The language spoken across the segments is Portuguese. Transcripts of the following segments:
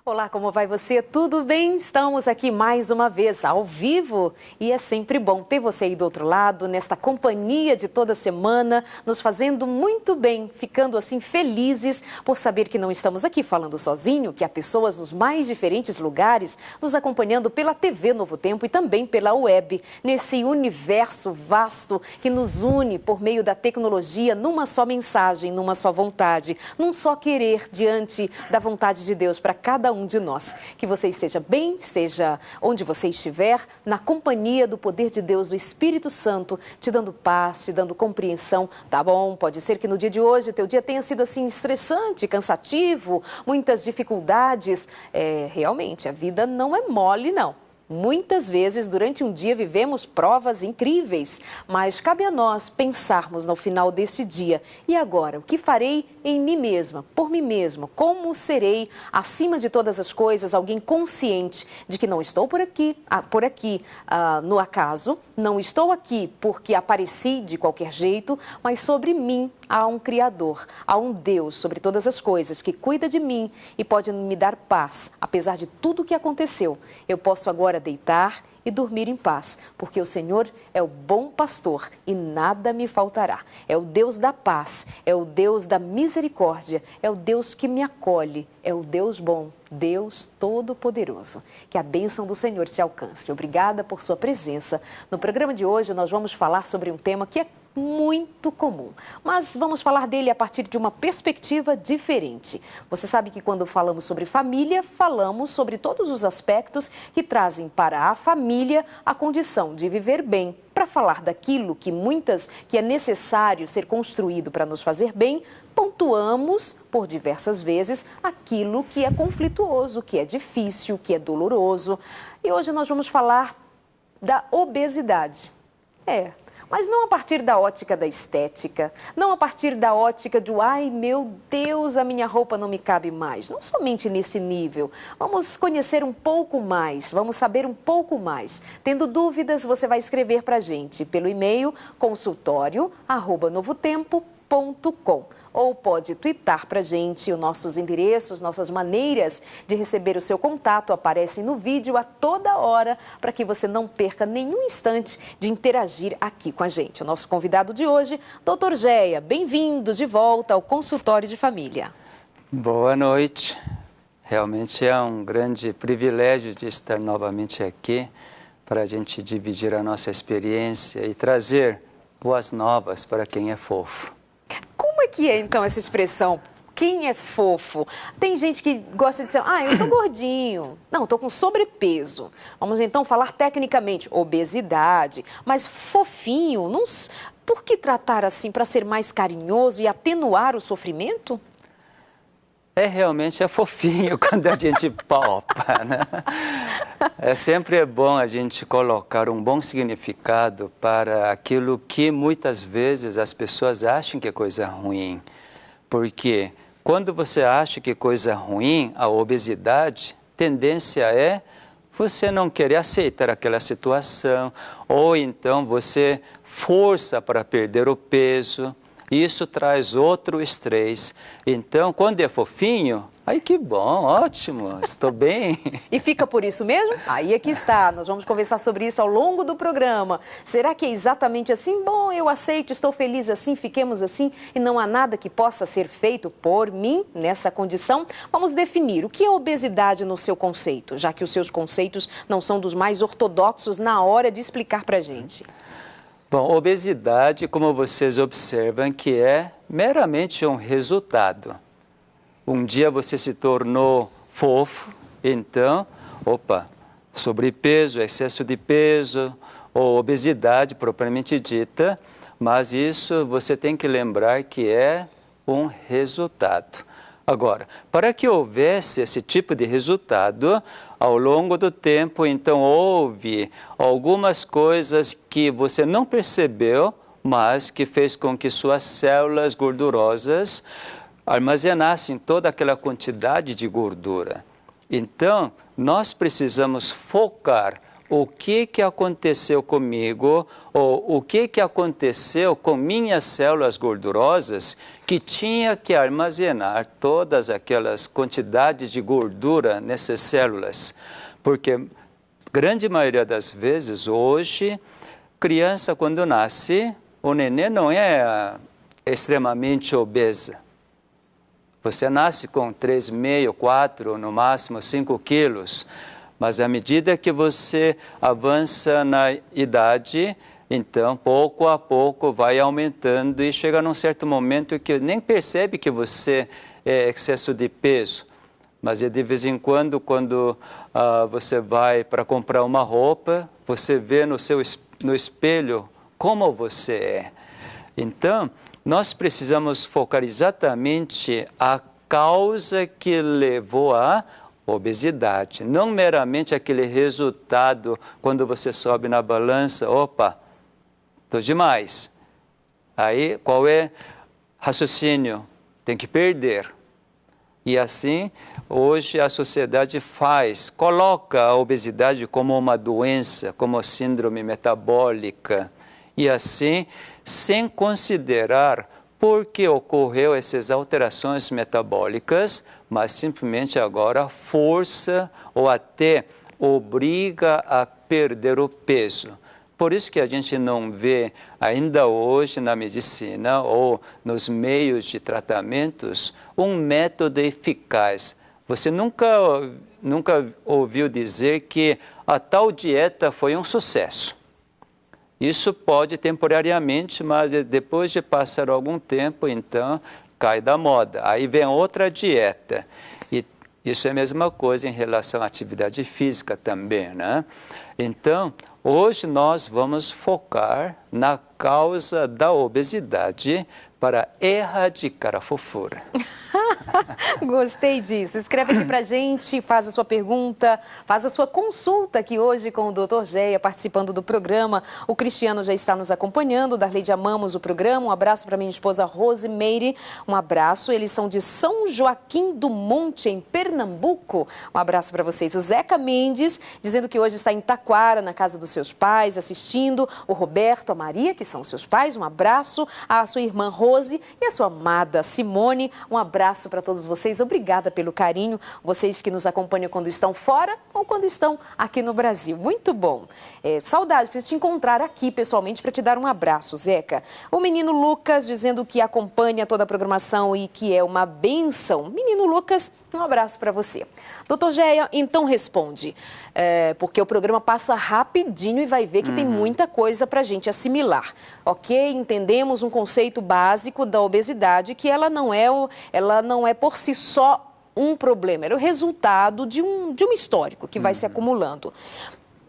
Olá, como vai você? Tudo bem? Estamos aqui mais uma vez ao vivo e é sempre bom ter você aí do outro lado, nesta companhia de toda semana, nos fazendo muito bem, ficando assim felizes por saber que não estamos aqui falando sozinho, que há pessoas nos mais diferentes lugares nos acompanhando pela TV Novo Tempo e também pela web, nesse universo vasto que nos une por meio da tecnologia numa só mensagem, numa só vontade, num só querer diante da vontade de Deus para cada um de nós. Que você esteja bem, esteja onde você estiver, na companhia do poder de Deus, do Espírito Santo, te dando paz, te dando compreensão. Tá bom, pode ser que no dia de hoje teu dia tenha sido assim estressante, cansativo, muitas dificuldades. Realmente, a vida não é mole, não. Muitas vezes, durante um dia, vivemos provas incríveis, mas cabe a nós pensarmos no final deste dia. E agora, o que farei em mim mesma, por mim mesma? Como serei, acima de todas as coisas, alguém consciente de que não estou por aqui no acaso, não estou aqui porque apareci de qualquer jeito, mas sobre mim há um Criador, há um Deus sobre todas as coisas que cuida de mim e pode me dar paz, apesar de tudo o que aconteceu. Eu posso agora deitar e dormir em paz, porque o Senhor é o bom pastor e nada me faltará. É o Deus da paz, é o Deus da misericórdia, é o Deus que me acolhe, é o Deus bom, Deus Todo-Poderoso. Que a bênção do Senhor te alcance. Obrigada por sua presença. No programa de hoje nós vamos falar sobre um tema que é muito comum, mas vamos falar dele a partir de uma perspectiva diferente. Você sabe que quando falamos sobre família, falamos sobre todos os aspectos que trazem para a família a condição de viver bem. Para falar daquilo que é necessário ser construído para nos fazer bem, pontuamos por diversas vezes aquilo que é conflituoso, que é difícil, que é doloroso. E hoje nós vamos falar da obesidade. Mas não a partir da ótica da estética, não a partir da ótica do ai meu Deus, a minha roupa não me cabe mais. Não somente nesse nível. Vamos conhecer um pouco mais, vamos saber um pouco mais. Tendo dúvidas, você vai escrever para a gente pelo e-mail consultorio@novotempo.com. Ou pode twittar para a gente. Os nossos endereços, nossas maneiras de receber o seu contato aparecem no vídeo a toda hora para que você não perca nenhum instante de interagir aqui com a gente. O nosso convidado de hoje, Dr. Geia, bem-vindo de volta ao Consultório de Família. Boa noite. Realmente é um grande privilégio de estar novamente aqui para a gente dividir a nossa experiência e trazer boas novas para quem é fofo. Como é que é, então, essa expressão? Quem é fofo? Tem gente que gosta de dizer, eu sou gordinho. Não, estou com sobrepeso. Vamos, então, falar tecnicamente, obesidade. Mas fofinho, por que tratar assim para ser mais carinhoso e atenuar o sofrimento? Realmente fofinho quando a gente palpa, né? Sempre bom a gente colocar um bom significado para aquilo que muitas vezes as pessoas acham que é coisa ruim. Porque quando você acha que é coisa ruim, a obesidade, tendência é você não querer aceitar aquela situação, ou então você força para perder o peso. Isso traz outro estresse. Então, quando é fofinho, ai que bom, ótimo, estou bem. E fica por isso mesmo? Aí é que está, nós vamos conversar sobre isso ao longo do programa. Será que é exatamente assim? Bom, eu aceito, estou feliz assim, fiquemos assim e não há nada que possa ser feito por mim nessa condição? Vamos definir o que é obesidade no seu conceito, já que os seus conceitos não são dos mais ortodoxos na hora de explicar para a gente. Bom, obesidade, como vocês observam, que é meramente um resultado. Um dia você se tornou fofo, então, sobrepeso, excesso de peso, ou obesidade propriamente dita, mas isso você tem que lembrar que é um resultado. Agora, para que houvesse esse tipo de resultado, ao longo do tempo, então, houve algumas coisas que você não percebeu, mas que fez com que suas células gordurosas armazenassem toda aquela quantidade de gordura. Então, nós precisamos focar o que aconteceu comigo, ou o que aconteceu com minhas células gordurosas que tinha que armazenar todas aquelas quantidades de gordura nessas células. Porque grande maioria das vezes, hoje, criança quando nasce, o neném não é extremamente obesa. Você nasce com 3,5, 4, no máximo 5 quilos. Mas à medida que você avança na idade, então, pouco a pouco, vai aumentando e chega num certo momento que nem percebe que você é excesso de peso. Mas de vez em quando você vai para comprar uma roupa, você vê no espelho como você é. Então, nós precisamos focar exatamente a causa que levou à obesidade, não meramente aquele resultado quando você sobe na balança, opa, estou demais. Aí, qual é o raciocínio? Tem que perder. E assim, hoje a sociedade coloca a obesidade como uma doença, como síndrome metabólica. E assim, sem considerar por que ocorreu essas alterações metabólicas, mas simplesmente agora força ou até obriga a perder o peso. Por isso que a gente não vê ainda hoje na medicina ou nos meios de tratamentos um método eficaz. Você nunca ouviu dizer que a tal dieta foi um sucesso. Isso pode temporariamente, mas depois de passar algum tempo, então, cai da moda. Aí vem outra dieta. E isso é a mesma coisa em relação à atividade física também, né? Então, hoje nós vamos focar na causa da obesidade para erradicar a fofura. Gostei disso. Escreve aqui pra gente, faz a sua pergunta, faz a sua consulta aqui hoje com o Dr. Geia, participando do programa. O Cristiano já está nos acompanhando, Darleide, amamos o programa. Um abraço para minha esposa Rosemeire, um abraço. Eles são de São Joaquim do Monte, em Pernambuco. Um abraço para vocês. O Zeca Mendes, dizendo que hoje está em Taquara, na casa dos seus pais, assistindo. O Roberto, a Maria, que são seus pais, um abraço. A sua irmã Rose e a sua amada Simone, um abraço para todos vocês. Obrigada pelo carinho, vocês que nos acompanham quando estão fora ou quando estão aqui no Brasil. Muito bom. Saudade, preciso te encontrar aqui pessoalmente para te dar um abraço, Zeca. O menino Lucas dizendo que acompanha toda a programação e que é uma bênção. Menino Lucas, um abraço para você. Doutor Geia, então responde, porque o programa passa rapidinho e vai ver que tem muita coisa para a gente assimilar. Ok? Entendemos um conceito básico da obesidade, que ela não é por si só um problema, era o resultado de um histórico que vai se acumulando.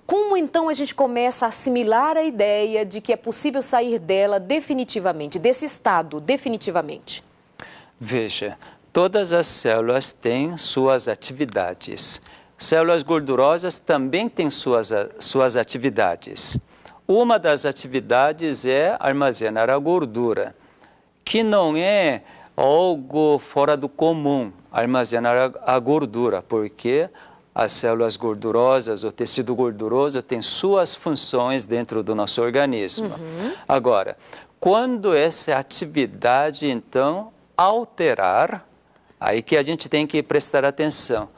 Como então a gente começa a assimilar a ideia de que é possível sair dela definitivamente, desse estado definitivamente? Veja, todas as células têm suas atividades. Células gordurosas também têm suas atividades. Uma das atividades é armazenar a gordura, que não é algo fora do comum, armazenar a gordura, porque as células gordurosas, o tecido gorduroso tem suas funções dentro do nosso organismo. Agora, quando essa atividade, então, alterar, aí que a gente tem que prestar atenção.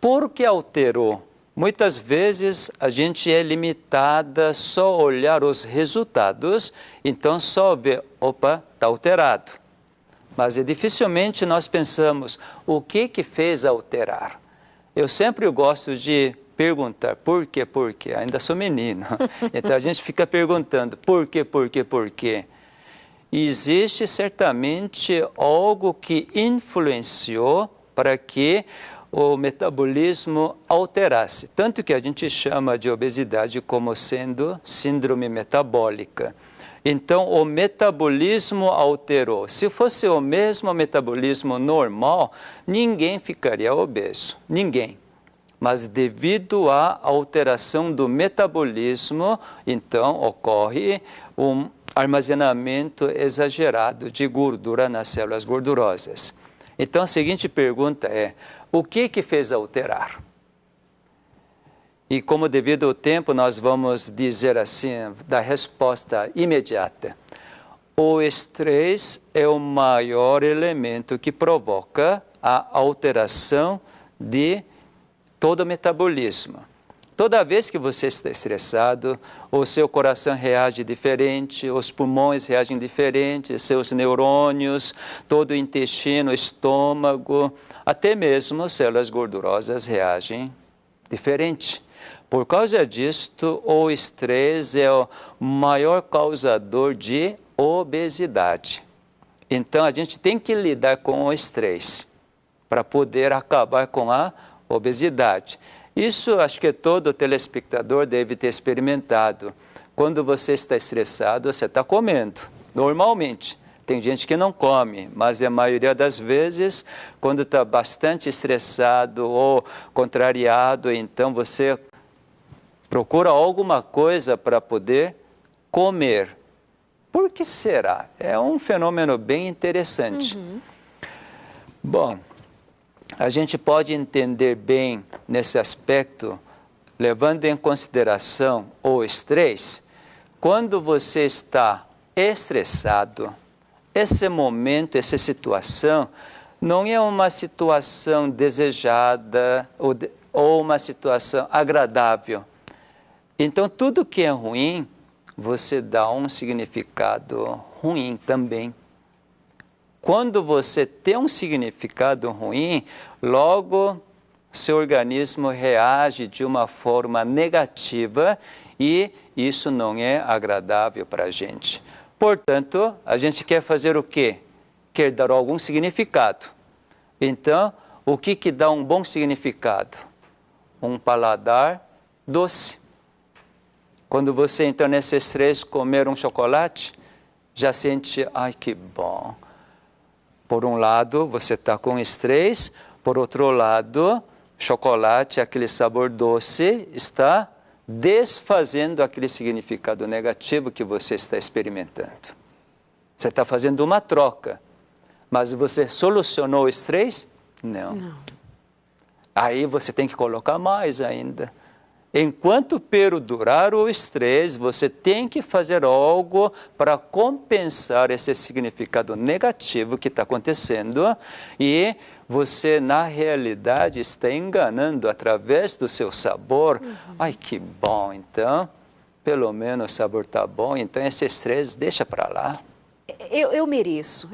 Por que alterou? Muitas vezes a gente é limitada só a olhar os resultados, então só ver, opa, está alterado. Mas dificilmente nós pensamos, o que fez alterar? Eu sempre gosto de perguntar, por quê? Ainda sou menino, então a gente fica perguntando, por quê? Existe certamente algo que influenciou para que o metabolismo alterasse. Tanto que a gente chama de obesidade como sendo síndrome metabólica. Então, o metabolismo alterou. Se fosse o mesmo metabolismo normal, ninguém ficaria obeso. Ninguém. Mas devido à alteração do metabolismo, então ocorre um armazenamento exagerado de gordura nas células gordurosas. Então, a seguinte pergunta é, o que fez alterar? E como devido ao tempo, nós vamos dizer assim, da resposta imediata. O estresse é o maior elemento que provoca a alteração de todo o metabolismo. Toda vez que você está estressado, o seu coração reage diferente, os pulmões reagem diferente, seus neurônios, todo o intestino, estômago, até mesmo células gordurosas reagem diferente. Por causa disto, o estresse é o maior causador de obesidade. Então, a gente tem que lidar com o estresse para poder acabar com a obesidade. Isso acho que todo telespectador deve ter experimentado. Quando você está estressado, você está comendo, normalmente. Tem gente que não come, mas a maioria das vezes, quando está bastante estressado ou contrariado, então você procura alguma coisa para poder comer. Por que será? É um fenômeno bem interessante. Bom, a gente pode entender bem nesse aspecto, levando em consideração o estresse. Quando você está estressado, esse momento, essa situação, não é uma situação desejada ou uma situação agradável. Então, tudo que é ruim, você dá um significado ruim também. Quando você tem um significado ruim, logo seu organismo reage de uma forma negativa e isso não é agradável para a gente. Portanto, a gente quer fazer o quê? Quer dar algum significado. Então, o que dá um bom significado? Um paladar doce. Quando você entra nesse estresse, comer um chocolate, já sente, ai que bom. Por um lado, você está com estresse, por outro lado, chocolate, aquele sabor doce, está desfazendo aquele significado negativo que você está experimentando. Você está fazendo uma troca, mas você solucionou o estresse? Não. Aí você tem que colocar mais ainda. Enquanto perdurar o estresse, você tem que fazer algo para compensar esse significado negativo que está acontecendo e você, na realidade, está enganando através do seu sabor. Ai, que bom, então, pelo menos o sabor está bom, então esse estresse deixa para lá. Eu mereço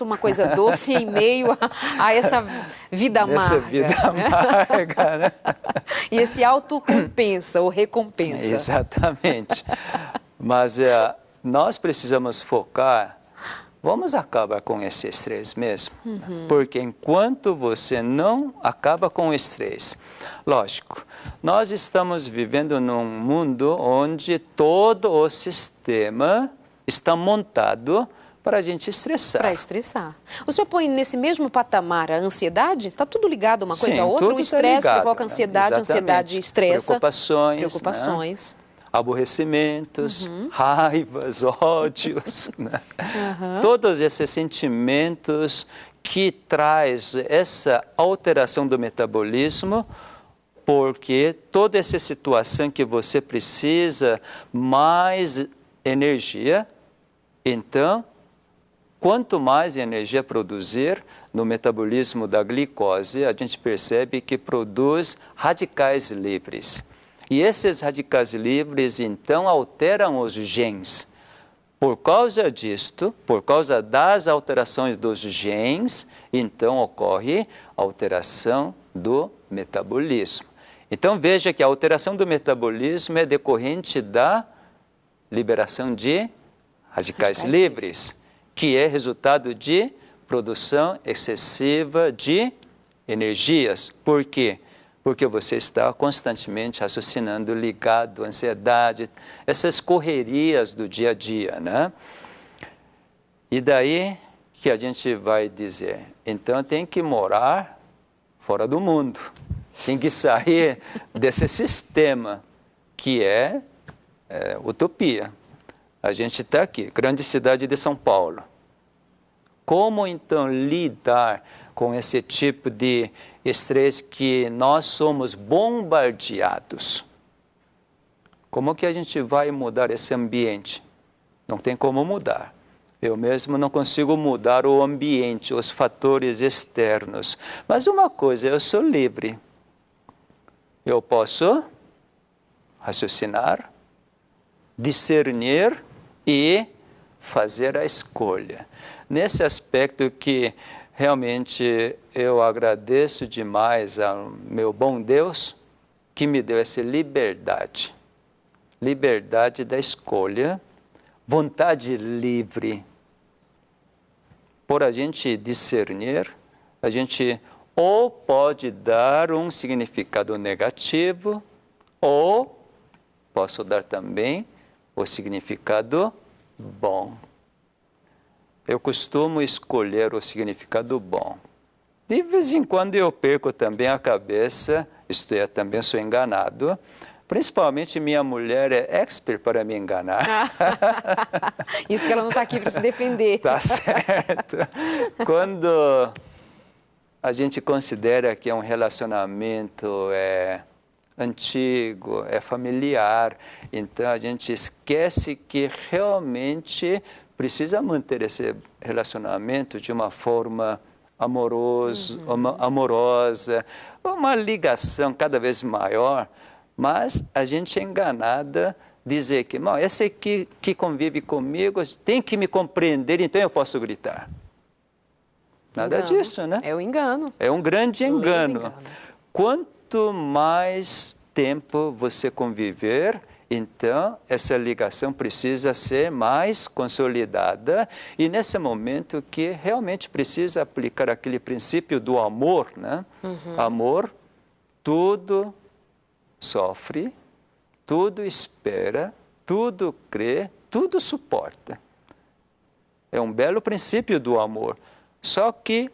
uma coisa doce em meio a essa vida amarga. Essa vida amarga, né? E esse autocompensa ou recompensa. Exatamente. Mas nós precisamos focar, vamos acabar com esse estresse mesmo. Porque enquanto você não acaba com o estresse, lógico, nós estamos vivendo num mundo onde todo o sistema está montado para a gente estressar. Para estressar. O senhor põe nesse mesmo patamar a ansiedade? Está tudo ligado uma coisa Sim, a outra? O estresse tá ligado, provoca ansiedade, né? ansiedade estressa. Preocupações. Né? Aborrecimentos, raivas, ódios. Né? Todos esses sentimentos que traz essa alteração do metabolismo, porque toda essa situação que você precisa mais energia, então, quanto mais energia produzir no metabolismo da glicose, a gente percebe que produz radicais livres. E esses radicais livres, então, alteram os genes. Por causa disto, por causa das alterações dos genes, então ocorre a alteração do metabolismo. Então, veja que a alteração do metabolismo é decorrente da liberação de radicais livres, que é resultado de produção excessiva de energias. Por quê? Porque você está constantemente raciocinando, ligado, ansiedade, essas correrias do dia a dia, né? E daí que a gente vai dizer, então tem que morar fora do mundo, tem que sair desse sistema que é utopia. A gente está aqui, grande cidade de São Paulo. Como então lidar com esse tipo de estresse que nós somos bombardeados? Como que a gente vai mudar esse ambiente? Não tem como mudar. Eu mesmo não consigo mudar o ambiente, os fatores externos. Mas uma coisa, eu sou livre. Eu posso raciocinar, discernir e fazer a escolha. Nesse aspecto que realmente eu agradeço demais ao meu bom Deus, que me deu essa liberdade. Liberdade da escolha, vontade livre. Por a gente discernir, a gente ou pode dar um significado negativo, ou posso dar também o significado bom. Eu costumo escolher o significado bom. De vez em quando eu perco também a cabeça, isto é, também sou enganado. Principalmente minha mulher é expert para me enganar. Isso porque ela não está aqui para se defender. Tá certo. Quando a gente considera que é um relacionamento antigo, é familiar, então a gente esquece que realmente precisa manter esse relacionamento de uma forma amorosa, uma ligação cada vez maior. Mas a gente é enganada dizer que esse aqui que convive comigo tem que me compreender, então eu posso gritar. Nada disso, né? É o engano. É um grande engano. Quanto mais tempo você conviver, então essa ligação precisa ser mais consolidada e nesse momento que realmente precisa aplicar aquele princípio do amor, né? Amor, tudo sofre, tudo espera, tudo crê, tudo suporta. É um belo princípio do amor. Só que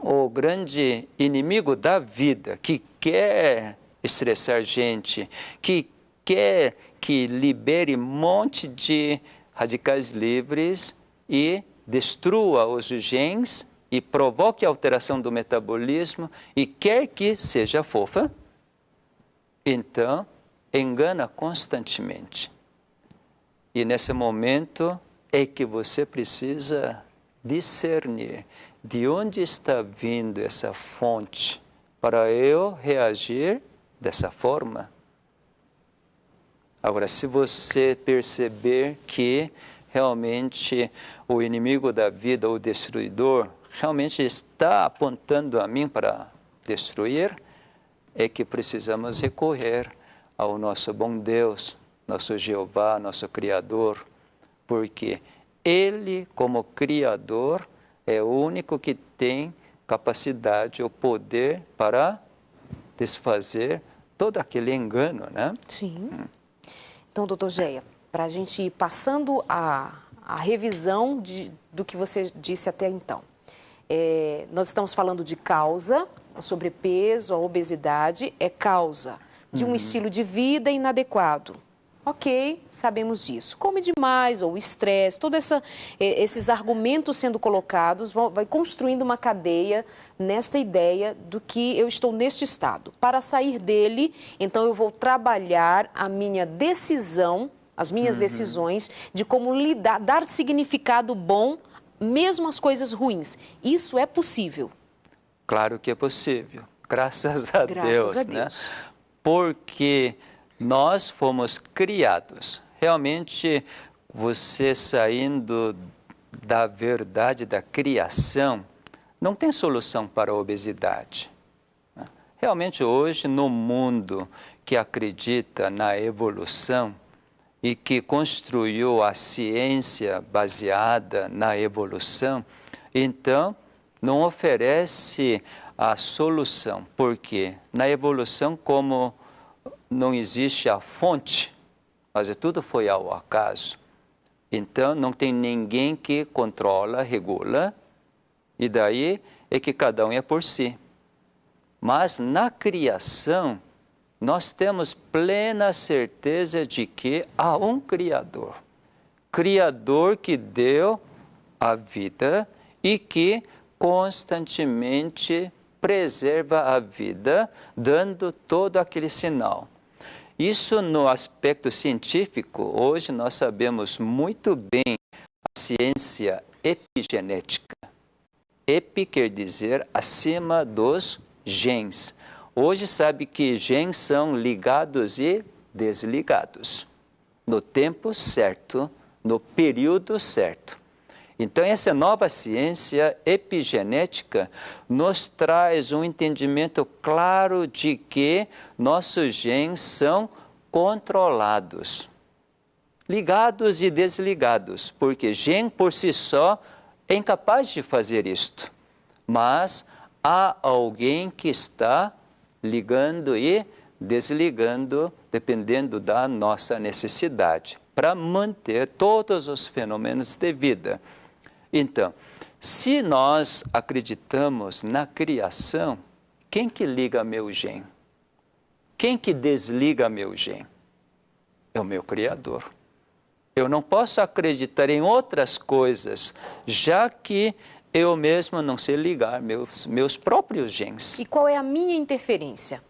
o grande inimigo da vida, que quer estressar gente, que quer que libere um monte de radicais livres e destrua os genes e provoque alteração do metabolismo e quer que seja fofa, então, engana constantemente. E nesse momento é que você precisa discernir de onde está vindo essa fonte para eu reagir dessa forma. Agora, se você perceber que realmente o inimigo da vida, o destruidor, realmente está apontando a mim para destruir, é que precisamos recorrer ao nosso bom Deus, nosso Jeová, nosso Criador, porque Ele, como Criador, é o único que tem capacidade, o poder para desfazer todo aquele engano, né? Sim. Então, doutor Geia, para a gente ir passando a revisão do que você disse até então. Nós estamos falando de causa, o sobrepeso, a obesidade é causa de um estilo de vida inadequado. Ok, sabemos disso. Come demais, ou estresse, todos esses argumentos sendo colocados vai construindo uma cadeia nesta ideia do que eu estou neste estado. Para sair dele, então eu vou trabalhar a minha decisão, as minhas decisões de como lidar, dar significado bom mesmo às coisas ruins. Isso é possível. Claro que é possível. Graças a Deus, né? Porque nós fomos criados. Realmente, você saindo da verdade da criação, não tem solução para a obesidade. Realmente, hoje, no mundo que acredita na evolução e que construiu a ciência baseada na evolução, então, não oferece a solução. Por quê? Na evolução, como não existe a fonte, mas tudo foi ao acaso. Então, não tem ninguém que controla, regula, e daí é que cada um é por si. Mas na criação, nós temos plena certeza de que há um Criador. Criador que deu a vida e que constantemente preserva a vida, dando todo aquele sinal. Isso no aspecto científico, hoje nós sabemos muito bem a ciência epigenética. Epi quer dizer acima dos genes. Hoje sabe que genes são ligados e desligados, no tempo certo, no período certo. Então, essa nova ciência epigenética nos traz um entendimento claro de que nossos genes são controlados, ligados e desligados, porque gene por si só é incapaz de fazer isto, mas há alguém que está ligando e desligando, dependendo da nossa necessidade, para manter todos os fenômenos de vida. Então, se nós acreditamos na criação, quem que liga meu gene? Quem que desliga meu gene? É o meu Criador. Eu não posso acreditar em outras coisas, já que eu mesmo não sei ligar meus próprios genes. E qual é a minha interferência?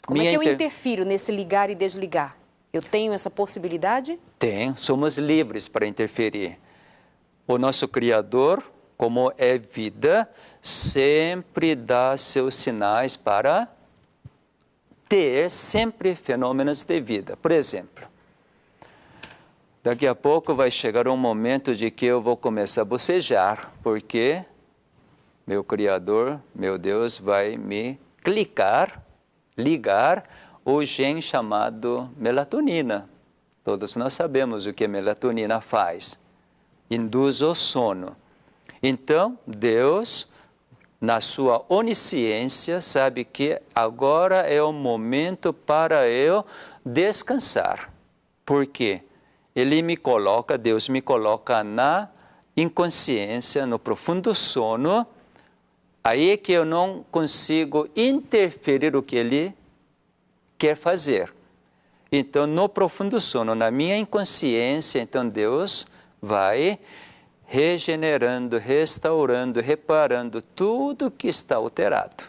Como é que eu interfiro nesse ligar e desligar? Eu tenho essa possibilidade? Tem, somos livres para interferir. O nosso Criador, como é vida, sempre dá seus sinais para ter sempre fenômenos de vida. Por exemplo, daqui a pouco vai chegar um momento de que eu vou começar a bocejar, porque meu Criador, meu Deus, vai me ligar o gene chamado melatonina. Todos nós sabemos o que a melatonina faz. Induz o sono. Então, Deus, na sua onisciência, sabe que agora é o momento para eu descansar. Por quê? Deus me coloca na inconsciência, no profundo sono, aí é que eu não consigo interferir o que Ele quer fazer. Então, no profundo sono, na minha inconsciência, então Deus vai regenerando, restaurando, reparando tudo que está alterado.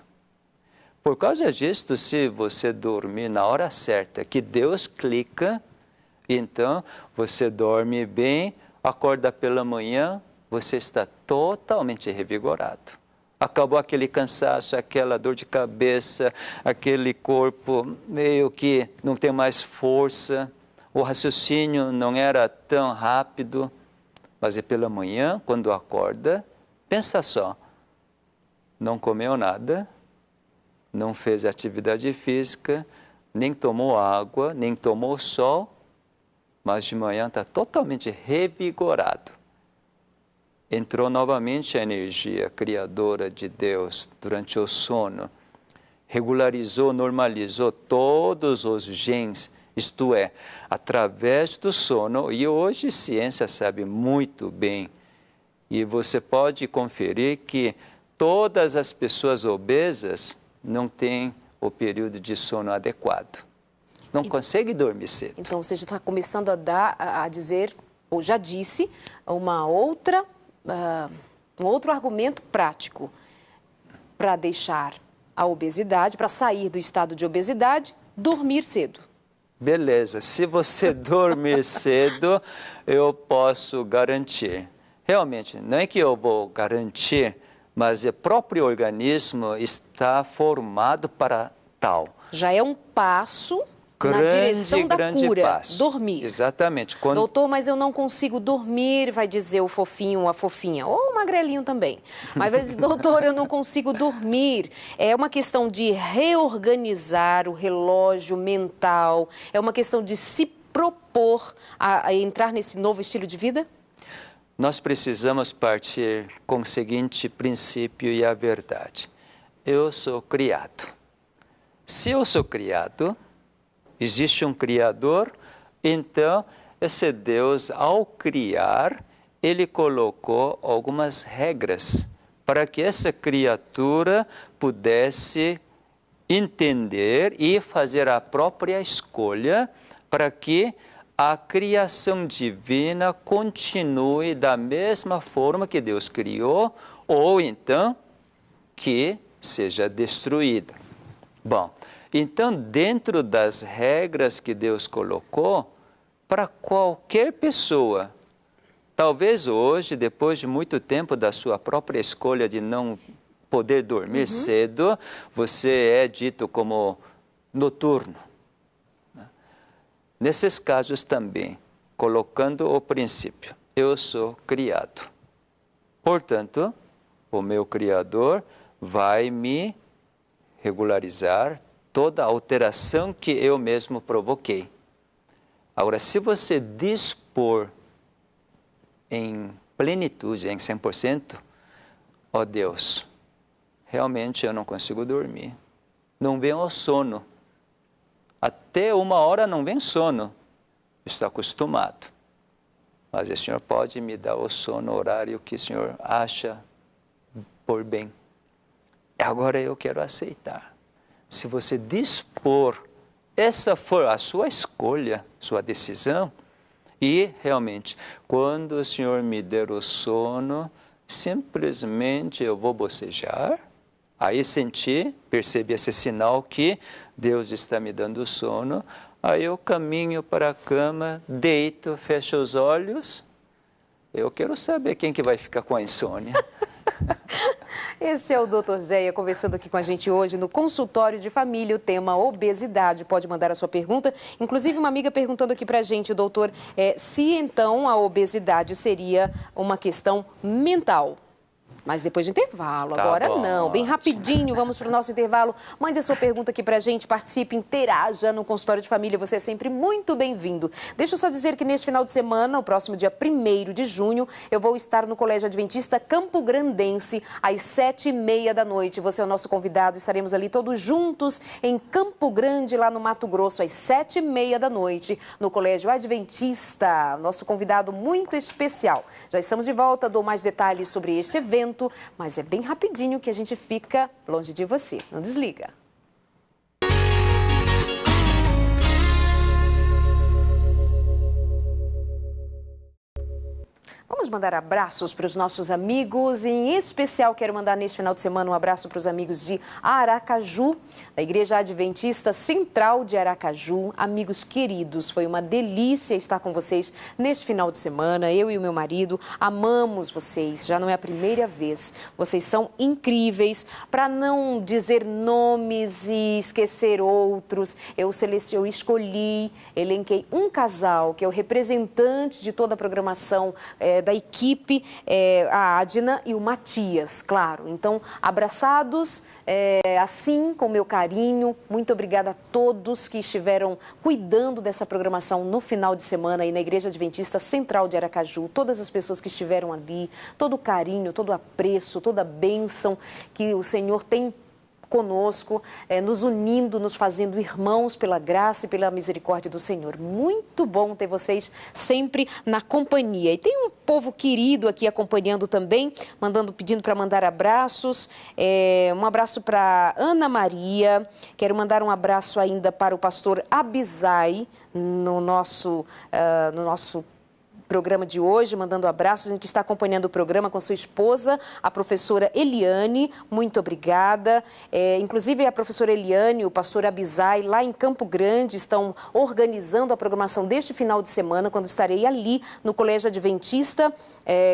Por causa disso, se você dormir na hora certa, que Deus clica, então você dorme bem, acorda pela manhã, você está totalmente revigorado. Acabou aquele cansaço, aquela dor de cabeça, aquele corpo meio que não tem mais força, o raciocínio não era tão rápido. Mas é pela manhã, quando acorda, pensa só, não comeu nada, não fez atividade física, nem tomou água, nem tomou sol, mas de manhã está totalmente revigorado. Entrou novamente a energia criadora de Deus durante o sono, regularizou, normalizou todos os genes, isto é, através do sono, e hoje a ciência sabe muito bem, e você pode conferir que todas as pessoas obesas não têm o período de sono adequado. Não consegue dormir cedo. Então, você já está começando a dizer, ou já disse, um outro argumento prático para deixar a obesidade, para sair do estado de obesidade, dormir cedo. Beleza, se você dormir cedo, eu posso garantir. Realmente, não é que eu vou garantir, mas o próprio organismo está formado para tal. Já é um passo na direção da cura, passo. Dormir. Exatamente. Doutor, mas eu não consigo dormir, vai dizer o fofinho, a fofinha, ou o magrelinho também. Mas vai dizer, doutor, eu não consigo dormir. É uma questão de reorganizar o relógio mental, é uma questão de se propor a entrar nesse novo estilo de vida? Nós precisamos partir com o seguinte princípio e a verdade. Eu sou criado. Se eu sou criado, existe um Criador, então esse Deus, ao criar, Ele colocou algumas regras para que essa criatura pudesse entender e fazer a própria escolha para que a criação divina continue da mesma forma que Deus criou, ou então que seja destruída. Bom, então dentro das regras que Deus colocou, para qualquer pessoa, talvez hoje, depois de muito tempo da sua própria escolha de não poder dormir cedo, você é dito como noturno. Nesses casos também, colocando o princípio, eu sou criado. Portanto, o meu Criador vai me regularizar toda a alteração que eu mesmo provoquei. Agora, se você dispor em plenitude, em 100%, ó Deus, realmente eu não consigo dormir. Não vem o sono. Até 1 hora não vem sono. Estou acostumado. Mas o Senhor pode me dar o sono, o horário que o Senhor acha por bem. Agora eu quero aceitar. Se você dispor, essa for a sua escolha, sua decisão, e realmente, quando o Senhor me der o sono, simplesmente eu vou bocejar, aí percebi esse sinal que Deus está me dando sono, aí eu caminho para a cama, deito, fecho os olhos, eu quero saber quem que vai ficar com a insônia. Esse é o Dr. Zéia conversando aqui com a gente hoje no consultório de família, o tema obesidade. Pode mandar a sua pergunta. Inclusive, uma amiga perguntando aqui pra gente, doutor, se então a obesidade seria uma questão mental. Mas depois do intervalo, Tá agora bom, não. Bem ótimo. rapidinho, vamos para o nosso intervalo. Mande a sua pergunta aqui pra gente, participe, interaja no consultório de família. Você é sempre muito bem-vindo. Deixa eu só dizer que neste final de semana, o próximo dia 1º de junho, eu vou estar no Colégio Adventista Campo Grandense, às 7h30 da noite. Você é o nosso convidado, estaremos ali todos juntos em Campo Grande, lá no Mato Grosso, às 7h30 da noite, no Colégio Adventista. Nosso convidado muito especial. Já estamos de volta, dou mais detalhes sobre este evento, mas é bem rapidinho que a gente fica longe de você. Não desliga. Vamos mandar abraços para os nossos amigos, em especial quero mandar neste final de semana um abraço para os amigos de Aracaju, da Igreja Adventista Central de Aracaju. Amigos queridos, foi uma delícia estar com vocês neste final de semana. Eu e o meu marido amamos vocês, já não é a primeira vez. Vocês são incríveis. Para não dizer nomes e esquecer outros, eu escolhi, elenquei um casal que é o representante de toda a programação da equipe, a Adna e o Matias, claro. Então, abraçados, assim, com meu carinho. Muito obrigada a todos que estiveram cuidando dessa programação no final de semana aí na Igreja Adventista Central de Aracaju. Todas as pessoas que estiveram ali, todo o carinho, todo o apreço, toda a bênção que o Senhor tem conosco, nos unindo, nos fazendo irmãos pela graça e pela misericórdia do Senhor. Muito bom ter vocês sempre na companhia. E tem um povo querido aqui acompanhando também, pedindo para mandar abraços. Um abraço para Ana Maria. Quero mandar um abraço ainda para o pastor Abisai, no nosso programa de hoje, mandando abraços. A gente está acompanhando o programa com sua esposa, a professora Eliane. Muito obrigada. Inclusive, a professora Eliane e o pastor Abisai, lá em Campo Grande, estão organizando a programação deste final de semana, quando estarei ali no Colégio Adventista,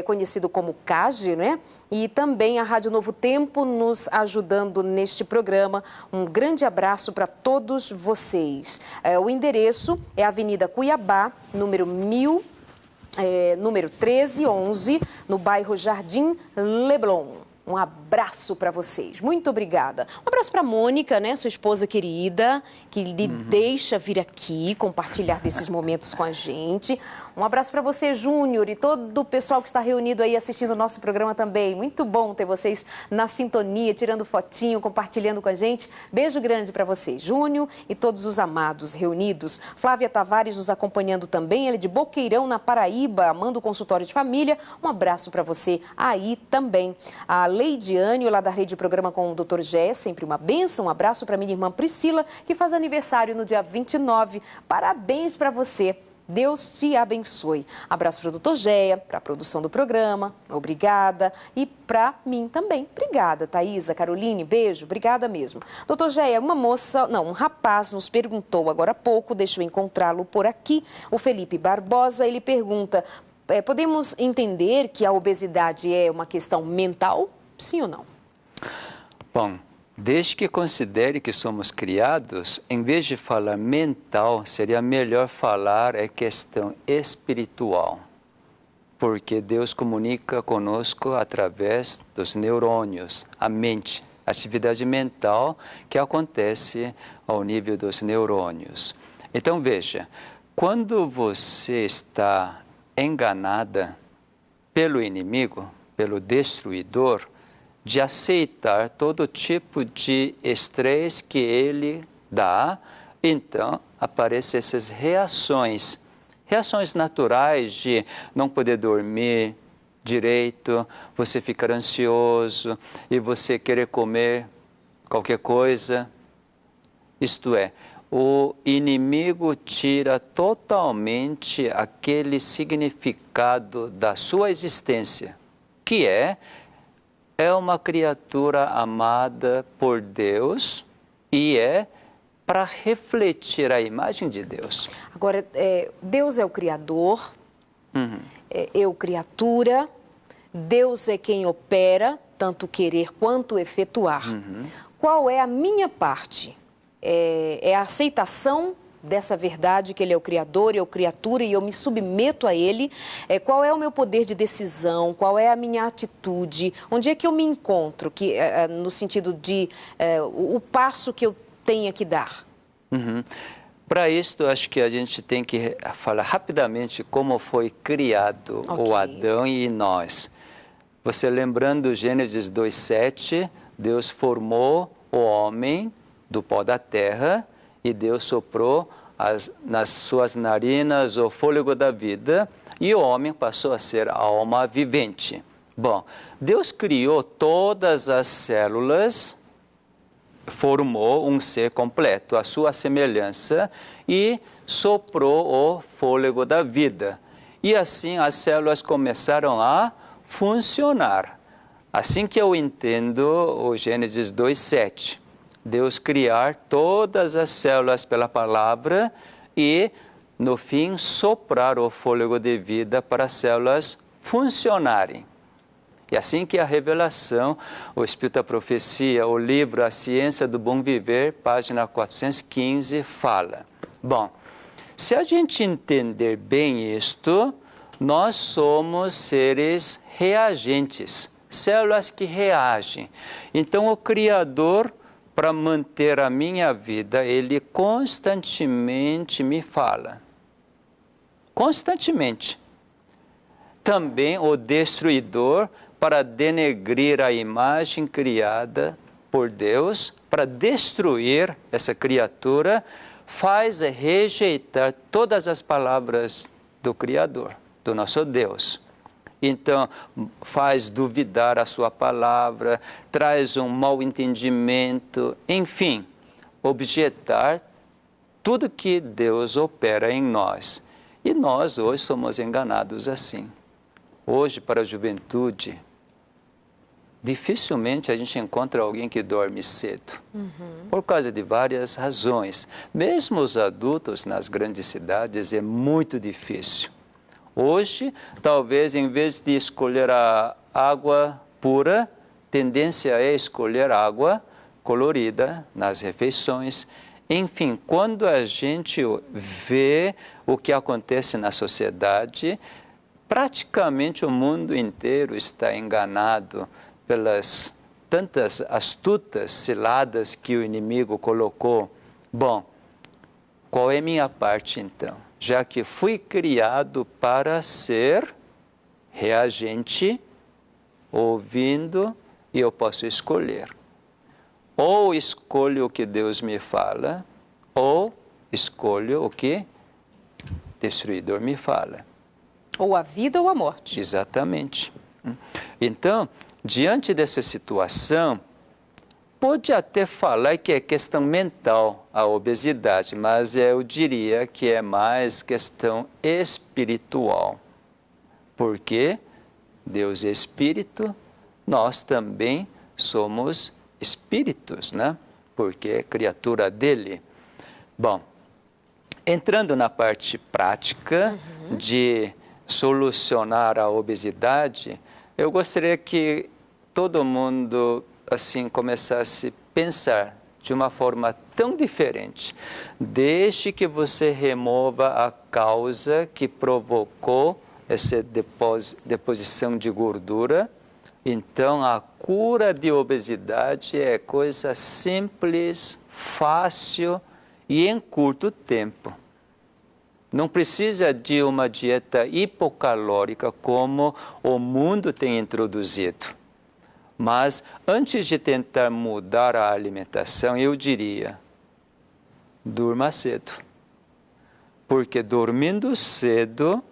conhecido como CAGE, né? E também a Rádio Novo Tempo nos ajudando neste programa. Um grande abraço para todos vocês. O endereço é a Avenida Cuiabá, número 1311, no bairro Jardim Leblon. Um abraço para vocês. Muito obrigada. Um abraço para a Mônica, né, sua esposa querida, que lhe deixa vir aqui compartilhar desses momentos com a gente. Um abraço para você, Júnior, e todo o pessoal que está reunido aí assistindo o nosso programa também. Muito bom ter vocês na sintonia, tirando fotinho, compartilhando com a gente. Beijo grande para você, Júnior, e todos os amados reunidos. Flávia Tavares nos acompanhando também, ela é de Boqueirão, na Paraíba, amando o consultório de família. Um abraço para você aí também. A Leidiane, lá da Rede Programa com o Dr. Gé, sempre uma bênção. Um abraço para minha irmã Priscila, que faz aniversário no dia 29. Parabéns para você. Deus te abençoe. Abraço para o Dr. Géia, para a produção do programa, obrigada. E para mim também, obrigada, Thaisa, Caroline, beijo, obrigada mesmo. Dr. Géia, um rapaz nos perguntou agora há pouco, deixa eu encontrá-lo por aqui, o Felipe Barbosa, ele pergunta, podemos entender que a obesidade é uma questão mental? Sim ou não? Bom, desde que considere que somos criados, em vez de falar mental, seria melhor falar questão espiritual. Porque Deus comunica conosco através dos neurônios, a mente, atividade mental que acontece ao nível dos neurônios. Então veja, quando você está enganada pelo inimigo, pelo destruidor, de aceitar todo tipo de estresse que ele dá, então aparecem essas reações naturais de não poder dormir direito, você ficar ansioso e você querer comer qualquer coisa. Isto é, o inimigo tira totalmente aquele significado da sua existência, que é uma criatura amada por Deus e para refletir a imagem de Deus. Agora, Deus é o Criador, eu criatura, Deus é quem opera, tanto querer quanto efetuar. Qual é a minha parte? É a aceitação dessa verdade que Ele é o Criador, eu criatura e eu me submeto a Ele. Qual é o meu poder de decisão? Qual é a minha atitude? Onde é que eu me encontro? No sentido de o passo que eu tenha que dar. Para isso, acho que a gente tem que falar rapidamente como foi criado o Adão e nós. Você lembrando Gênesis 2:7, Deus formou o homem do pó da terra e Deus soprou nas suas narinas o fôlego da vida e o homem passou a ser alma vivente. Bom, Deus criou todas as células, formou um ser completo, a sua semelhança, e soprou o fôlego da vida. E assim as células começaram a funcionar. Assim que eu entendo o Gênesis 2:7. Deus criar todas as células pela palavra e, no fim, soprar o fôlego de vida para as células funcionarem. E assim que a revelação, o Espírito da Profecia, o livro A Ciência do Bom Viver, página 415, fala. Bom, se a gente entender bem isto, nós somos seres reagentes, células que reagem. Então, o Criador, para manter a minha vida, Ele constantemente me fala. Constantemente. Também o destruidor, para denegrir a imagem criada por Deus, para destruir essa criatura, faz rejeitar todas as palavras do Criador, do nosso Deus. Então, faz duvidar a sua palavra, traz um mau entendimento, enfim, objetar tudo que Deus opera em nós. E nós hoje somos enganados assim. Hoje, para a juventude, dificilmente a gente encontra alguém que dorme cedo, por causa de várias razões. Mesmo os adultos nas grandes cidades é muito difícil. Hoje, talvez, em vez de escolher a água pura, tendência é escolher água colorida nas refeições. Enfim, quando a gente vê o que acontece na sociedade, praticamente o mundo inteiro está enganado pelas tantas astutas ciladas que o inimigo colocou. Bom, qual é minha parte então? Já que fui criado para ser reagente, ouvindo, e eu posso escolher. Ou escolho o que Deus me fala, ou escolho o que o destruidor me fala. Ou a vida ou a morte. Exatamente. Então, diante dessa situação, pode até falar que é questão mental a obesidade, mas eu diria que é mais questão espiritual. Porque Deus é espírito, nós também somos espíritos, né? Porque é criatura dele. Bom, entrando na parte prática de solucionar a obesidade, eu gostaria que todo mundo assim começasse a pensar de uma forma tão diferente. Desde que você remova a causa que provocou essa deposição de gordura, então a cura de obesidade é coisa simples, fácil e em curto tempo. Não precisa de uma dieta hipocalórica como o mundo tem introduzido. Mas antes de tentar mudar a alimentação, eu diria, durma cedo. Porque dormindo cedo,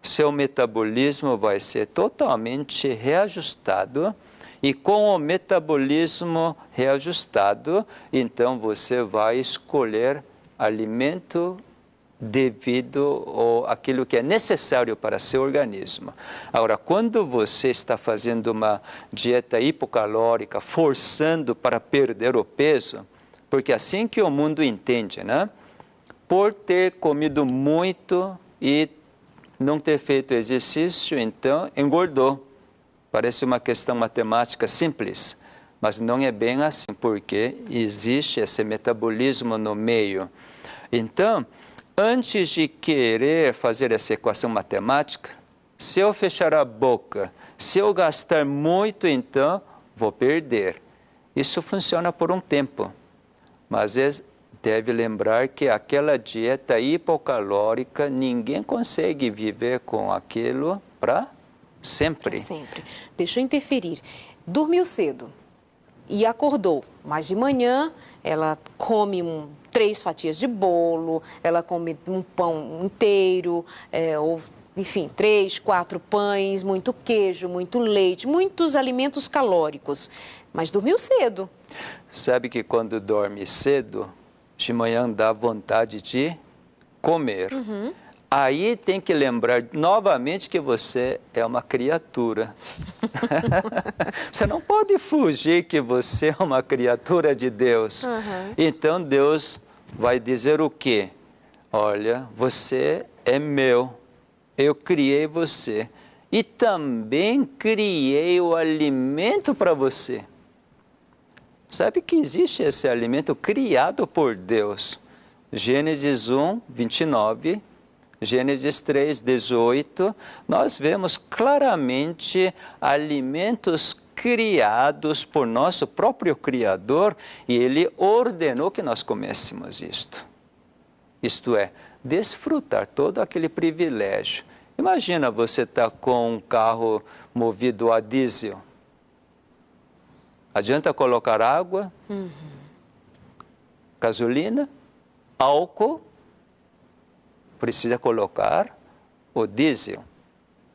seu metabolismo vai ser totalmente reajustado. E com o metabolismo reajustado, então você vai escolher alimento devido àquilo que é necessário para seu organismo. Agora, quando você está fazendo uma dieta hipocalórica, forçando para perder o peso, porque assim que o mundo entende, né? Por ter comido muito e não ter feito exercício, então engordou. Parece uma questão matemática simples, mas não é bem assim, porque existe esse metabolismo no meio. Então, antes de querer fazer essa equação matemática, se eu fechar a boca, se eu gastar muito, então vou perder. Isso funciona por um tempo, mas deve lembrar que aquela dieta hipocalórica, ninguém consegue viver com aquilo para sempre. Pra sempre. Deixa eu interferir. Dormiu cedo e acordou, mas de manhã ela come 3 fatias de bolo, ela come um pão inteiro, ou enfim, 3, 4 pães, muito queijo, muito leite, muitos alimentos calóricos, mas dormiu cedo. Sabe que quando dorme cedo, de manhã dá vontade de comer. Aí tem que lembrar novamente que você é uma criatura. Você não pode fugir que você é uma criatura de Deus. Então Deus vai dizer o quê? Olha, você é meu, eu criei você e também criei o alimento para você. Sabe que existe esse alimento criado por Deus? Gênesis 1, 29, Gênesis 3, 18, nós vemos claramente alimentos criados por nosso próprio Criador e Ele ordenou que nós comêssemos isto. Isto é, desfrutar todo aquele privilégio. Imagina você estar com um carro movido a diesel. Adianta colocar água, gasolina, álcool, precisa colocar o diesel.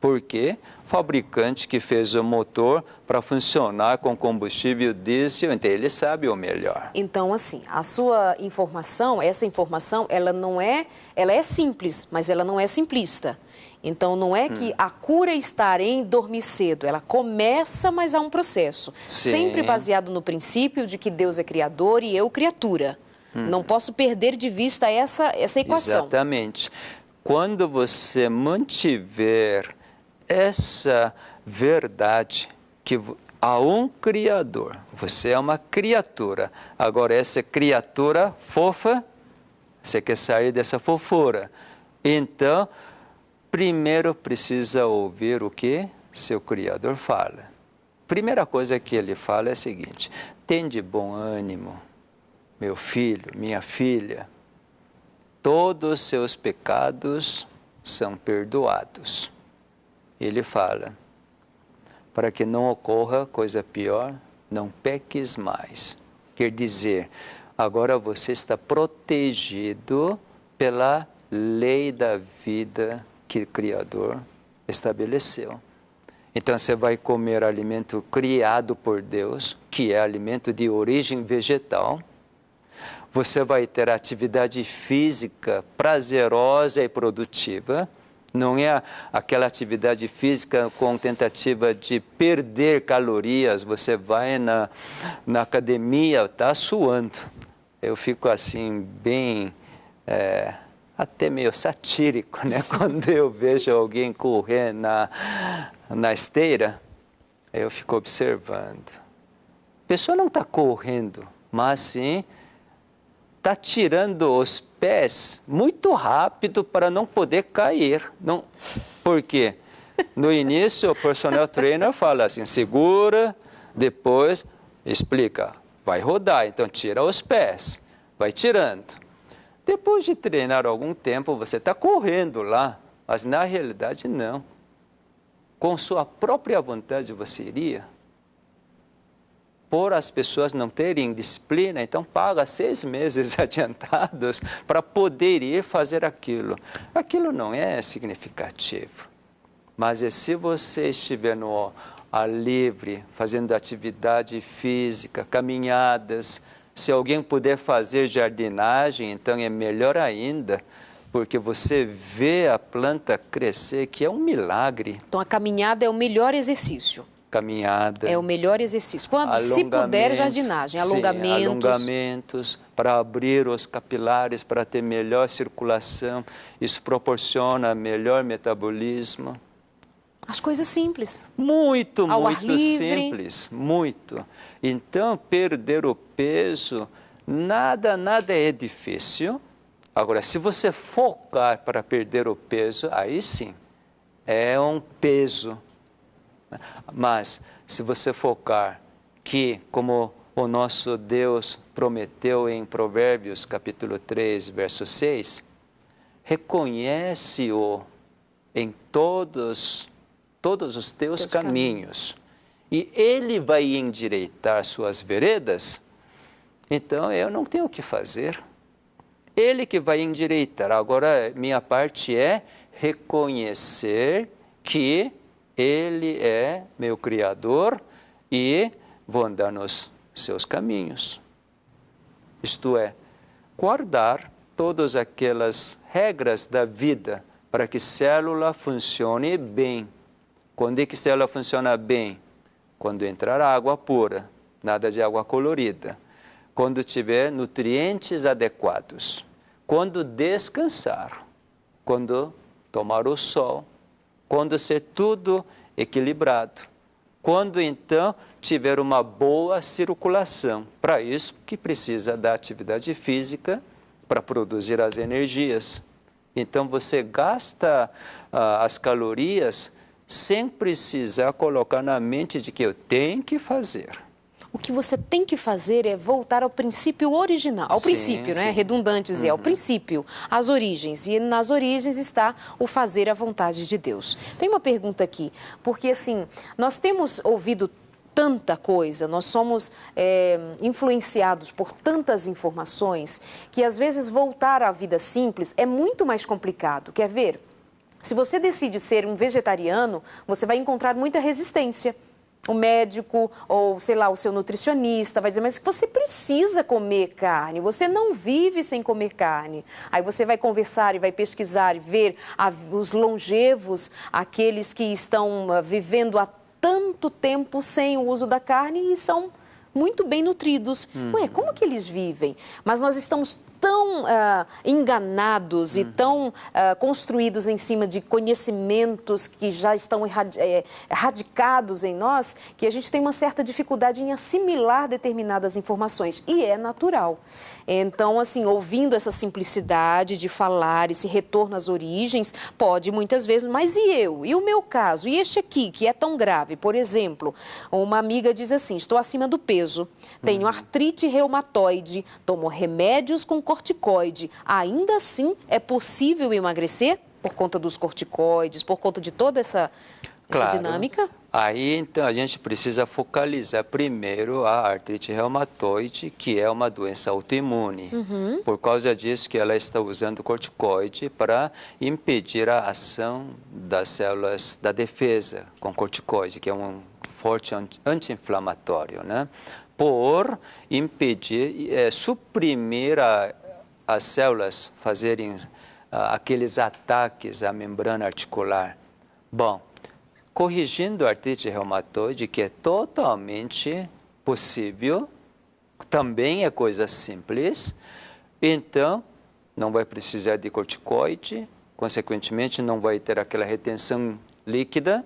Por quê? O fabricante que fez o motor para funcionar com combustível diesel, então ele sabe o melhor. Então, assim, a sua informação, essa informação, ela é simples, mas ela não é simplista. Então, não é que a cura está em dormir cedo. Ela começa, mas há um processo. Sim. Sempre baseado no princípio de que Deus é criador e eu criatura. Não posso perder de vista essa equação. Exatamente. Quando você mantiver essa verdade que há um Criador, você é uma criatura. Agora, essa criatura fofa, você quer sair dessa fofura. Então, primeiro precisa ouvir o que seu Criador fala. Primeira coisa que ele fala é a seguinte: tem de bom ânimo, meu filho, minha filha, todos os seus pecados são perdoados. Ele fala, para que não ocorra coisa pior, não peques mais. Quer dizer, agora você está protegido pela lei da vida que o Criador estabeleceu. Então você vai comer alimento criado por Deus, que é alimento de origem vegetal. Você vai ter atividade física prazerosa e produtiva. Não é aquela atividade física com tentativa de perder calorias. Você vai na academia, está suando. Eu fico assim bem, até meio satírico, né? Quando eu vejo alguém correr na esteira, eu fico observando. A pessoa não está correndo, mas sim está tirando os pés muito rápido para não poder cair. Não, por quê? No início, o personal trainer fala assim, segura, depois explica, vai rodar, então tira os pés, vai tirando. Depois de treinar algum tempo, você está correndo lá, mas na realidade não. Com sua própria vontade você iria? Por as pessoas não terem disciplina, então paga 6 meses adiantados para poder ir fazer aquilo. Aquilo não é significativo. Mas se você estiver no ar livre, fazendo atividade física, caminhadas, se alguém puder fazer jardinagem, então é melhor ainda, porque você vê a planta crescer, que é um milagre. Então a caminhada é o melhor exercício. Caminhada. É o melhor exercício. Quando, se puder, jardinagem, alongamentos. Sim, alongamentos para abrir os capilares, para ter melhor circulação. Isso proporciona melhor metabolismo. As coisas simples. Muito, ao muito ar livre. simples. Muito. Então, perder o peso, nada é difícil. Agora, se você focar para perder o peso, aí sim, é um peso. Mas, se você focar que, como o nosso Deus prometeu em Provérbios, capítulo 3, verso 6, reconhece-o em todos os teus caminhos, e Ele vai endireitar suas veredas, então eu não tenho o que fazer. Ele que vai endireitar. Agora, minha parte é reconhecer que Ele é meu Criador e vou andar nos seus caminhos. Isto é, guardar todas aquelas regras da vida para que a célula funcione bem. Quando é que a célula funciona bem? Quando entrar água pura, nada de água colorida. Quando tiver nutrientes adequados. Quando descansar. Quando tomar o sol. Quando ser tudo equilibrado. Quando, então, tiver uma boa circulação. Para isso que precisa da atividade física para produzir as energias. Então, você gasta as calorias sem precisar colocar na mente de que eu tenho que fazer. O que você tem que fazer é voltar ao princípio original. Ao princípio, né? Redundante dizer, ao princípio, às origens. E nas origens está o fazer a vontade de Deus. Tem uma pergunta aqui, porque assim, nós temos ouvido tanta coisa, nós somos influenciados por tantas informações, que às vezes voltar à vida simples é muito mais complicado. Quer ver? Se você decide ser um vegetariano, você vai encontrar muita resistência. O médico ou, sei lá, o seu nutricionista vai dizer, mas você precisa comer carne, você não vive sem comer carne. Aí você vai conversar e vai pesquisar e ver os longevos, aqueles que estão vivendo há tanto tempo sem o uso da carne e são muito bem nutridos. Ué, como que eles vivem? Mas nós estamos tão enganados e tão construídos em cima de conhecimentos que já estão radicados em nós, que a gente tem uma certa dificuldade em assimilar determinadas informações. E é natural. Então, assim, ouvindo essa simplicidade de falar, esse retorno às origens, pode muitas vezes, mas e eu? E o meu caso? E este aqui, que é tão grave? Por exemplo, uma amiga diz assim, estou acima do peso, tenho artrite reumatoide, tomo remédios com corticoide. Ainda assim, é possível emagrecer? Por conta dos corticoides, por conta de toda essa essa dinâmica? Aí, então, a gente precisa focalizar primeiro a artrite reumatoide, que é uma doença autoimune. Por causa disso que ela está usando corticoide para impedir a ação das células da defesa com corticoide, que é um forte anti-inflamatório, né? Por impedir, suprimir as células fazerem aqueles ataques à membrana articular. Bom, corrigindo a artrite reumatoide, que é totalmente possível, também é coisa simples, então não vai precisar de corticoide, consequentemente não vai ter aquela retenção líquida.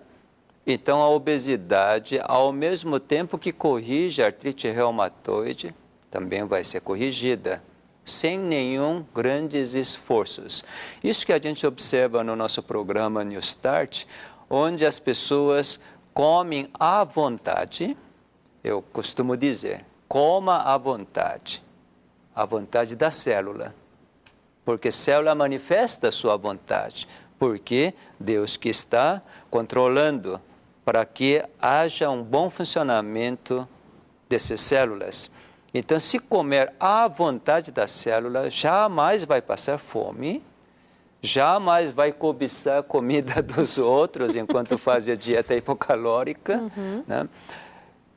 Então a obesidade, ao mesmo tempo que corrige a artrite reumatoide, também vai ser corrigida, sem nenhum grandes esforços. Isso que a gente observa no nosso programa New Start, onde as pessoas comem à vontade, eu costumo dizer, coma à vontade da célula, porque a célula manifesta a sua vontade, porque Deus que está controlando para que haja um bom funcionamento dessas células. Então, se comer à vontade da célula, jamais vai passar fome, jamais vai cobiçar a comida dos outros enquanto faz a dieta hipocalórica, né?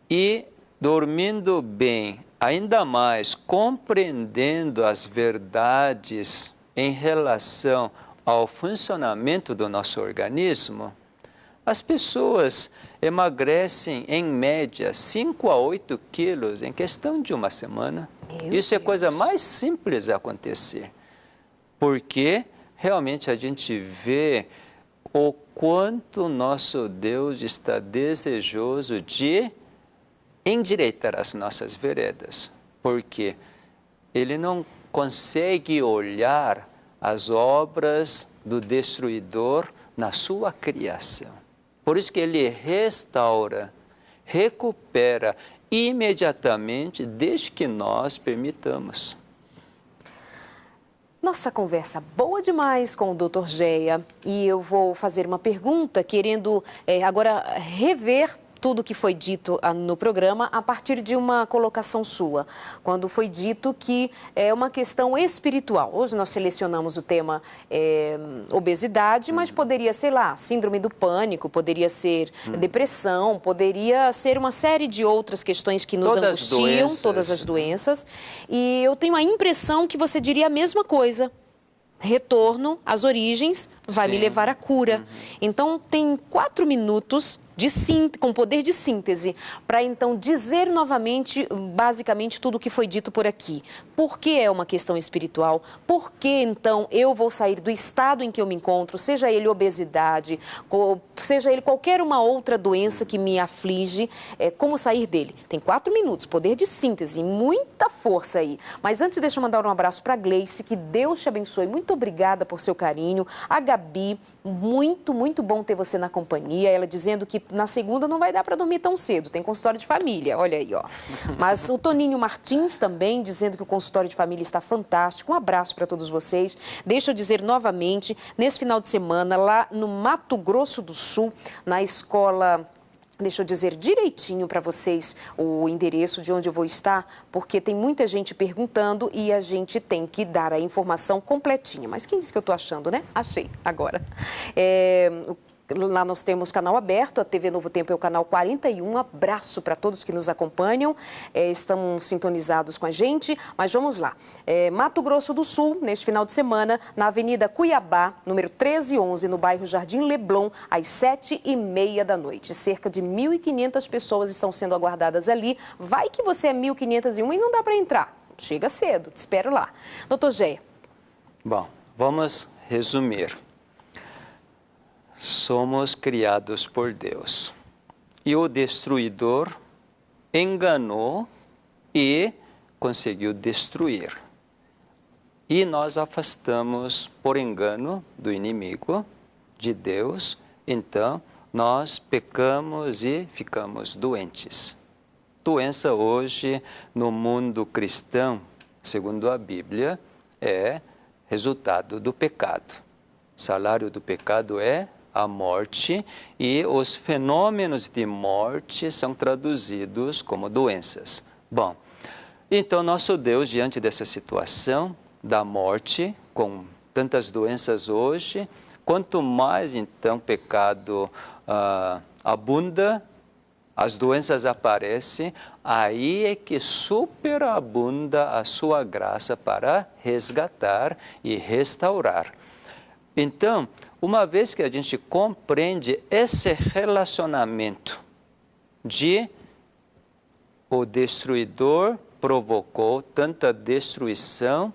E dormindo bem, ainda mais compreendendo as verdades em relação ao funcionamento do nosso organismo, as pessoas emagrecem, em média, 5 a 8 quilos em questão de uma semana. Isso é a coisa mais simples a acontecer, porque realmente a gente vê o quanto nosso Deus está desejoso de endireitar as nossas veredas, porque Ele não consegue olhar as obras do destruidor na sua criação. Por isso que Ele restaura, recupera imediatamente, desde que nós permitamos. Nossa conversa boa demais com o Dr. Geia, e eu vou fazer uma pergunta, querendo agora rever tudo que foi dito no programa a partir de uma colocação sua, quando foi dito que é uma questão espiritual. Hoje nós selecionamos o tema obesidade, mas poderia, sei lá, síndrome do pânico, poderia ser depressão, poderia ser uma série de outras questões que nos angustiam, todas as doenças. E eu tenho a impressão que você diria a mesma coisa. Retorno às origens vai me levar à cura. Então, tem 4 minutos com poder de síntese, para então dizer novamente, basicamente, tudo o que foi dito por aqui. Por que é uma questão espiritual? Por que, então, eu vou sair do estado em que eu me encontro, seja ele obesidade, seja ele qualquer uma outra doença que me aflige, como sair dele? Tem 4 minutos, poder de síntese, muita força aí. Mas antes, deixa eu mandar um abraço para a Gleice, que Deus te abençoe. Muito obrigada por seu carinho. A Gabi, muito, muito bom ter você na companhia. Ela dizendo que na segunda não vai dar para dormir tão cedo, tem consultório de família, olha aí, ó. Mas o Toninho Martins também dizendo que o consultório de família está fantástico. Um abraço para todos vocês. Deixa eu dizer novamente, nesse final de semana, lá no Mato Grosso do Sul, na escola... Deixa eu dizer direitinho para vocês o endereço de onde eu vou estar, porque tem muita gente perguntando e a gente tem que dar a informação completinha. Mas quem disse que eu estou achando, né? Achei, agora. Lá nós temos canal aberto, a TV Novo Tempo é o canal 41. Abraço para todos que nos acompanham, estão sintonizados com a gente, mas vamos lá. Mato Grosso do Sul, neste final de semana, na Avenida Cuiabá, número 1311, no bairro Jardim Leblon, às 7h30 da noite. Cerca de 1.500 pessoas estão sendo aguardadas ali. Vai que você é 1.501 e não dá para entrar. Chega cedo, te espero lá. Doutor Geia. Bom, vamos resumir. Somos criados por Deus. E o destruidor enganou e conseguiu destruir. E nós afastamos por engano do inimigo, de Deus, então nós pecamos e ficamos doentes. Doença hoje no mundo cristão, segundo a Bíblia, é resultado do pecado. O salário do pecado é a morte, e os fenômenos de morte são traduzidos como doenças. Bom, então nosso Deus, diante dessa situação da morte, com tantas doenças hoje, quanto mais então pecado abunda, as doenças aparecem, aí é que superabunda a sua graça para resgatar e restaurar. Então, uma vez que a gente compreende esse relacionamento de o destruidor provocou tanta destruição,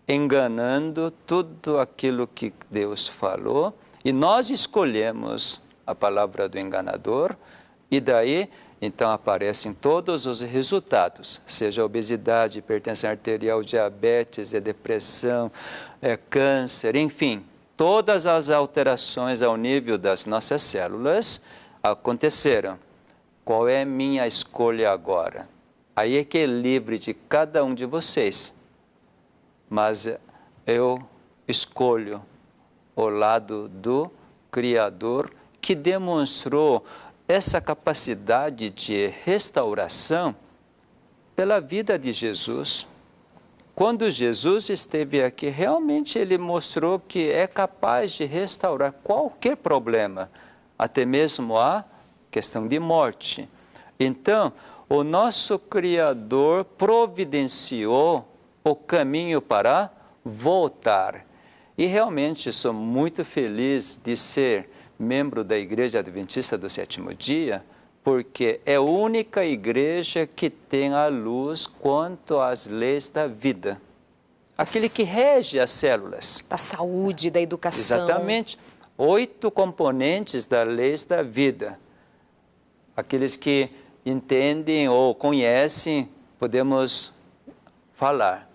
enganando tudo aquilo que Deus falou, e nós escolhemos a palavra do enganador, e daí, então, aparecem todos os resultados, seja obesidade, hipertensão arterial, diabetes, depressão, câncer, enfim, todas as alterações ao nível das nossas células aconteceram. Qual é a minha escolha agora? Aí é que é livre de cada um de vocês. Mas eu escolho o lado do Criador, que demonstrou essa capacidade de restauração pela vida de Jesus. Quando Jesus esteve aqui, realmente ele mostrou que é capaz de restaurar qualquer problema, até mesmo a questão de morte. Então, o nosso Criador providenciou o caminho para voltar. E realmente sou muito feliz de ser membro da Igreja Adventista do Sétimo Dia, porque é a única igreja que tem a luz quanto às leis da vida. Aquele que rege as células. Da saúde, da educação. Exatamente. 8 componentes da leis da vida. Aqueles que entendem ou conhecem, podemos falar.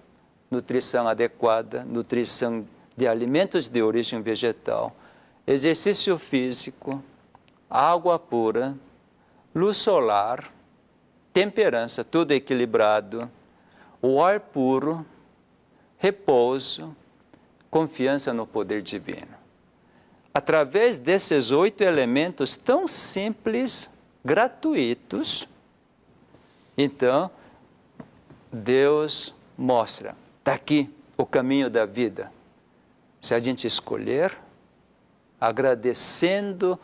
Nutrição adequada, nutrição de alimentos de origem vegetal, exercício físico, água pura, luz solar, temperança, tudo equilibrado, o ar puro, repouso, confiança no poder divino. Através desses 8 elementos tão simples, gratuitos, então, Deus mostra, está aqui o caminho da vida. Se a gente escolher, agradecendo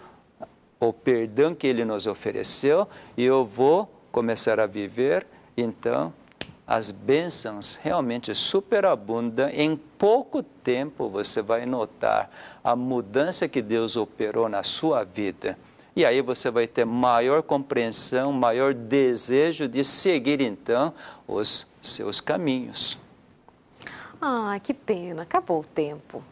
o perdão que Ele nos ofereceu, e eu vou começar a viver, então, as bênçãos realmente superabundam. Em pouco tempo você vai notar a mudança que Deus operou na sua vida. E aí você vai ter maior compreensão, maior desejo de seguir, então, os seus caminhos. Ah, que pena, acabou o tempo.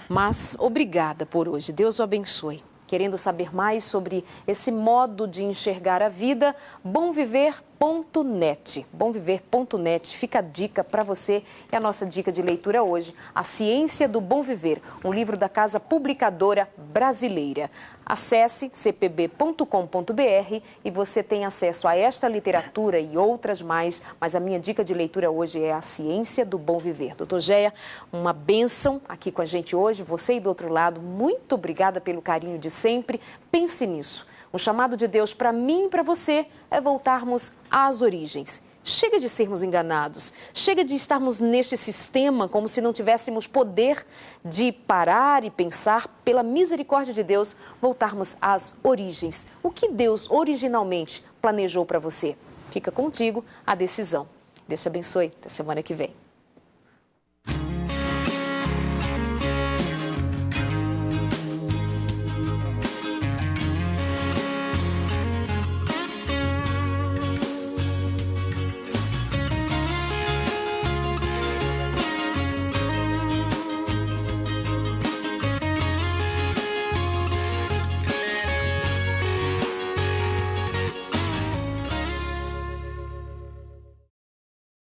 Mas obrigada por hoje, Deus o abençoe. Querendo saber mais sobre esse modo de enxergar a vida, bomviver.net. Bomviver.net, fica a dica para você. É a nossa dica de leitura hoje, A Ciência do Bom Viver, um livro da Casa Publicadora Brasileira. Acesse cpb.com.br e você tem acesso a esta literatura e outras mais, mas a minha dica de leitura hoje é A Ciência do Bom Viver. Doutor Géia, uma bênção aqui com a gente hoje, você aí do outro lado, muito obrigada pelo carinho de sempre. Pense nisso. O chamado de Deus para mim e para você é voltarmos às origens. Chega de sermos enganados, chega de estarmos neste sistema como se não tivéssemos poder de parar e pensar, pela misericórdia de Deus, voltarmos às origens. O que Deus originalmente planejou para você? Fica contigo a decisão. Deus te abençoe. Até semana que vem.